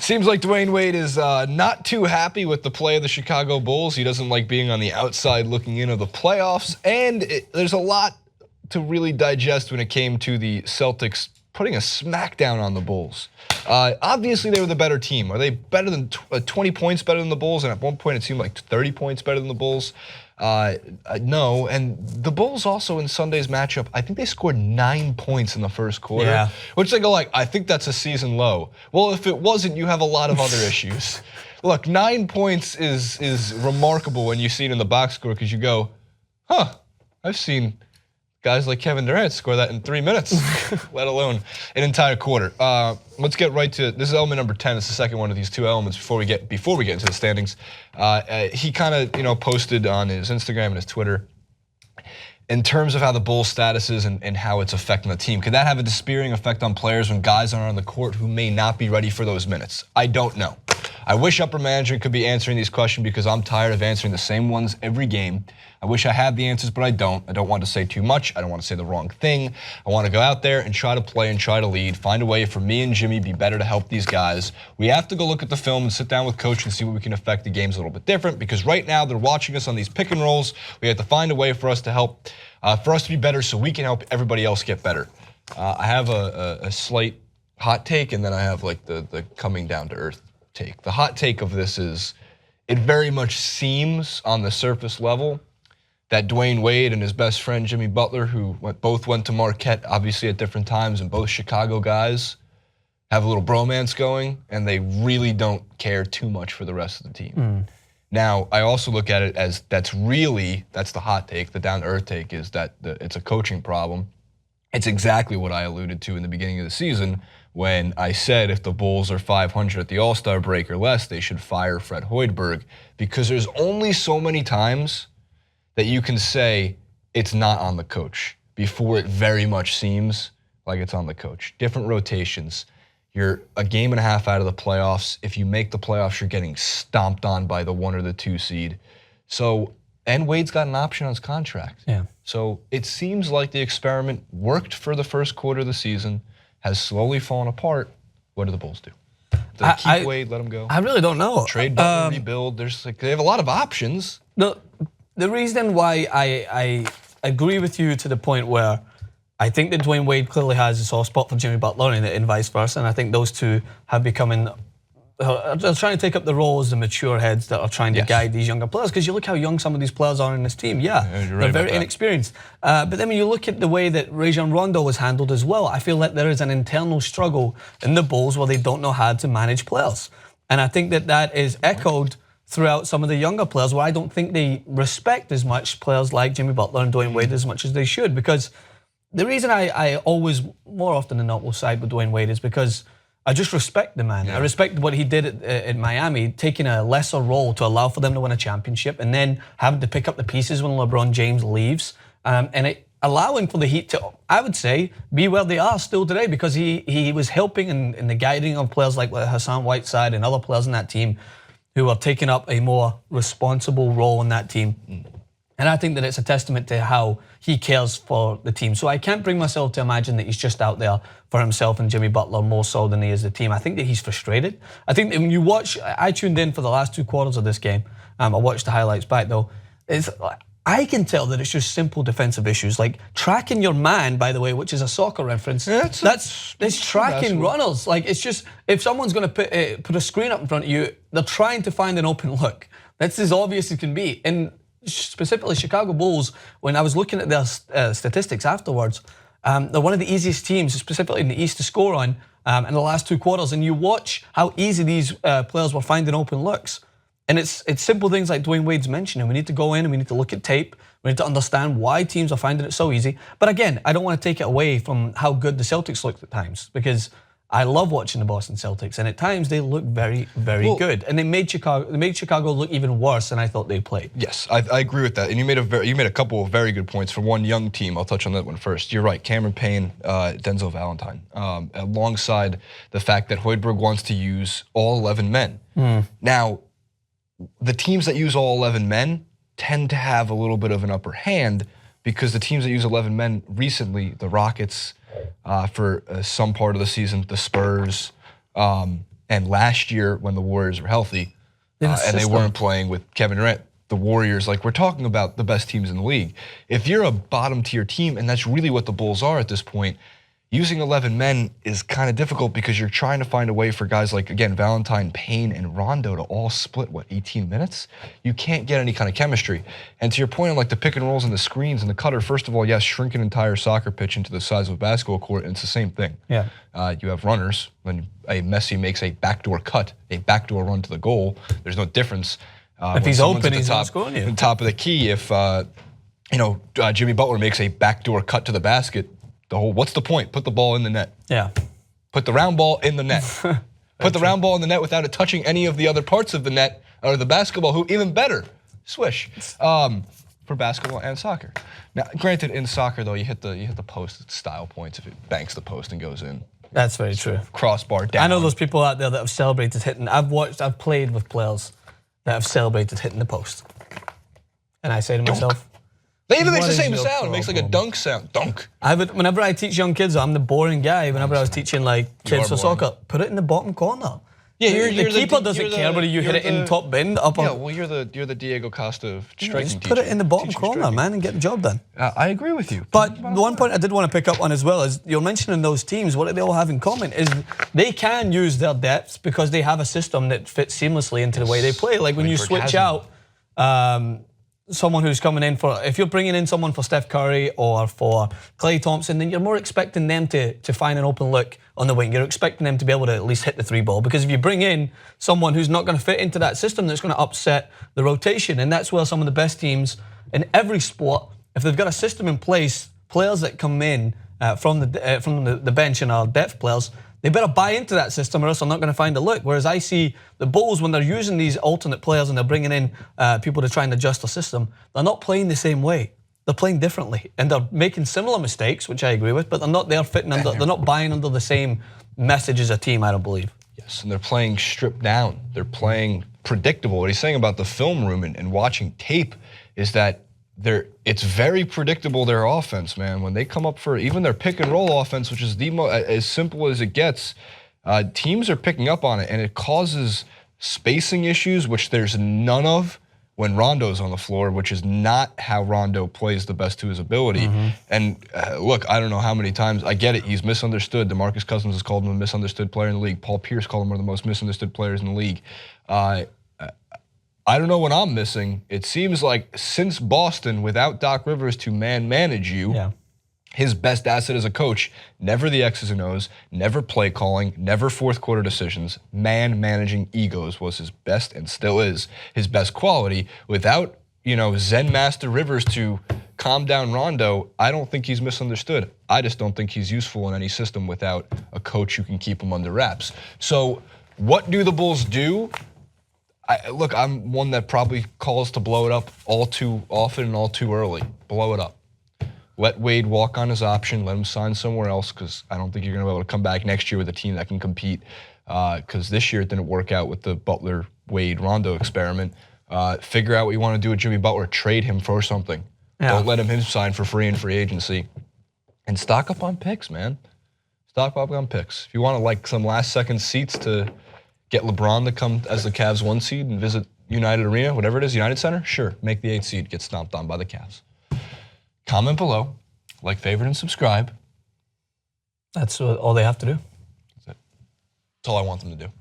Seems like Dwayne Wade is not too happy with the play of the Chicago Bulls. He doesn't like being on the outside looking in of the playoffs. And there's a lot to really digest when it came to the Celtics putting a smackdown on the Bulls. Obviously, they were the better team. Are they better than 20 points better than the Bulls? And at one point, it seemed like 30 points better than the Bulls. No, and the Bulls also in Sunday's matchup, I think they scored 9 points in the first quarter, which they go like, I think that's a season low. Well, if it wasn't, you have a lot of other issues. Look, 9 points is remarkable when you see it in the box score because you go, I've seen guys like Kevin Durant score that in 3 minutes, let alone an entire quarter. Let's get right to this is element number 10. It's the second one of these two elements before we get into the standings. He kind of posted on his Instagram and his Twitter in terms of how the Bulls' status is and how it's affecting the team. Could that have a despairing effect on players when guys are on the court who may not be ready for those minutes? I don't know. I wish upper management could be answering these questions because I'm tired of answering the same ones every game. I wish I had the answers, but I don't. I don't want to say too much. I don't want to say the wrong thing. I want to go out there and try to play and try to lead, find a way for me and Jimmy be better to help these guys. We have to go look at the film and sit down with coach and see what we can affect the games a little bit different because right now they're watching us on these pick and rolls. We have to find a way for us to help, for us to be better so we can help everybody else get better. I have a slight hot take and then I have like the coming down to earth take. The hot take of this is it very much seems on the surface level that Dwayne Wade and his best friend Jimmy Butler, who both went to Marquette obviously at different times and both Chicago guys, have a little bromance going and they really don't care too much for the rest of the team. Now, I also look at it as that's the hot take, the down to earth take is that it's a coaching problem. It's exactly what I alluded to in the beginning of the season when I said if the Bulls are 500 at the All-Star break or less, they should fire Fred Hoidberg because there's only so many times that you can say it's not on the coach before it very much seems like it's on the coach. Different rotations. You're a game and a half out of the playoffs. If you make the playoffs, you're getting stomped on by the 1 or the 2 seed. And Wade's got an option on his contract. So it seems like the experiment worked for the first quarter of the season, has slowly fallen apart. What do the Bulls do? Do they keep Wade, let him go? I really don't know. Trade Butler, rebuild. They have a lot of options. The reason why I agree with you to the point where I think that Dwayne Wade clearly has a soft spot for Jimmy Butler and vice versa, and I think those two have become they're trying to take up the role as the mature heads that are trying to guide these younger players because you look how young some of these players are in this team. They're very inexperienced. But then when you look at the way that Rajon Rondo was handled as well, I feel like there is an internal struggle in the Bulls where they don't know how to manage players. And I think that is echoed throughout some of the younger players where I don't think they respect as much players like Jimmy Butler and Dwayne Wade as much as they should because the reason I always, more often than not, will side with Dwayne Wade is because I just respect the man. I respect what he did at Miami, taking a lesser role to allow for them to win a championship and then having to pick up the pieces when LeBron James leaves. Allowing for the Heat to, I would say, be where they are still today because he was helping in the guiding of players like Hassan Whiteside and other players in that team who are taking up a more responsible role in that team. And I think that it's a testament to how he cares for the team. So I can't bring myself to imagine that he's just out there for himself and Jimmy Butler more so than he is the team. I think that he's frustrated. I think that when you watch, I tuned in for the last 2 quarters of this game. I watched the highlights back though. I can tell that it's just simple defensive issues. Like tracking your man, by the way, which is a soccer reference. That's tracking runners. Like it's just, if someone's going to put a screen up in front of you, they're trying to find an open look. That's as obvious as it can be. And specifically Chicago Bulls, when I was looking at their statistics afterwards, they're one of the easiest teams, specifically in the East, to score on in the last 2 quarters. And you watch how easy these players were finding open looks. And it's simple things like Dwayne Wade's mentioning. We need to go in and we need to look at tape. We need to understand why teams are finding it so easy. But again, I don't want to take it away from how good the Celtics looked at times because I love watching the Boston Celtics, and at times they look very, very good. And they made Chicago look even worse than I thought they'd play. Yes, I agree with that. And you made a couple of very good points for one young team. I'll touch on that one first. You're right, Cameron Payne, Denzel Valentine, alongside the fact that Hoidberg wants to use all 11 men. Now, the teams that use all 11 men tend to have a little bit of an upper hand because the teams that use 11 men recently, the Rockets, for some part of the season, the Spurs, And last year when the Warriors were healthy and they weren't playing with Kevin Durant, the Warriors, like we're talking about the best teams in the league. If you're a bottom tier team, and that's really what the Bulls are at this point, using 11 men is kind of difficult because you're trying to find a way for guys like, again, Valentine, Payne, and Rondo to all split, 18 minutes? You can't get any kind of chemistry. And to your point on like the pick and rolls and the screens and the cutter, first of all, yes, shrink an entire soccer pitch into the size of a basketball court, and it's the same thing. Yeah. You have runners. When a Messi makes a backdoor cut, a backdoor run to the goal, there's no difference. If he's open, he's not scoring you. The top of the key, if Jimmy Butler makes a backdoor cut to the basket, what's the point? Put the ball in the net. Yeah. Put the round ball in the net. Put the round ball in the net without it touching any of the other parts of the net or the basketball hoop. Even better, swish. For basketball and soccer. Now, granted, in soccer though, you hit the post. It's style points if it banks the post and goes in. That's very true. Crossbar down. I know those people out there that have celebrated hitting. I've played with players that have celebrated hitting the post, and I say to myself, they even makes the same sound. It makes like a dunk sound. Dunk. Whenever I teach young kids, I'm the boring guy. Whenever I was teaching like kids for soccer, put it in the bottom corner. Yeah, the keeper doesn't care whether you hit it in top bin, upper. Yeah, well, you're the Diego Costa of striking. Just put it in the bottom corner, man, and get the job done. I agree with you. But the one point I did want to pick up on as well is you're mentioning those teams. What do they all have in common is they can use their depths because they have a system that fits seamlessly into the way they play. Like when you switch out someone who's coming in if you're bringing in someone for Steph Curry or for Klay Thompson, then you're more expecting them to find an open look on the wing. You're expecting them to be able to at least hit the three ball, because if you bring in someone who's not going to fit into that system, that's going to upset the rotation. And that's where some of the best teams in every sport, if they've got a system in place, players that come in from the bench and are depth players, they better buy into that system or else they're not going to find a look. Whereas I see the Bulls, when they're using these alternate players and they're bringing in people to try and adjust the system, they're not playing the same way. They're playing differently. And they're making similar mistakes, which I agree with, but they're not they're not buying under the same message as a team, I don't believe. Yes, and they're playing stripped down. They're playing predictable. What he's saying about the film room and watching tape is that it's very predictable, their offense, man. When they come up for even their pick and roll offense, which is as simple as it gets, teams are picking up on it, and it causes spacing issues, which there's none of when Rondo's on the floor, which is not how Rondo plays the best to his ability. And look, I don't know how many times, I get it, he's misunderstood. DeMarcus Cousins has called him a misunderstood player in the league. Paul Pierce called him one of the most misunderstood players in the league. I don't know what I'm missing. It seems like since Boston, without Doc Rivers to manage you, his best asset as a coach, never the X's and O's, never play calling, never fourth quarter decisions, managing egos was his best and still is his best quality. Without, Zen Master Rivers to calm down Rondo, I don't think he's misunderstood. I just don't think he's useful in any system without a coach who can keep him under wraps. So what do the Bulls do? Look, I'm one that probably calls to blow it up all too often and all too early. Blow it up. Let Wade walk on his option. Let him sign somewhere else, because I don't think you're going to be able to come back next year with a team that can compete, because this year it didn't work out with the Butler, Wade, Rondo experiment. Figure out what you want to do with Jimmy Butler. Trade him for something. Yeah. Don't let him sign for free in free agency. And stock up on picks, man. Stock up on picks. If you want some last-second seats to get LeBron to come as the Cavs 1 seed and visit United Arena, whatever it is, United Center, sure, make the 8 seed, get stomped on by the Cavs. Comment below, like, favorite, and subscribe. That's all they have to do. That's it. That's all I want them to do.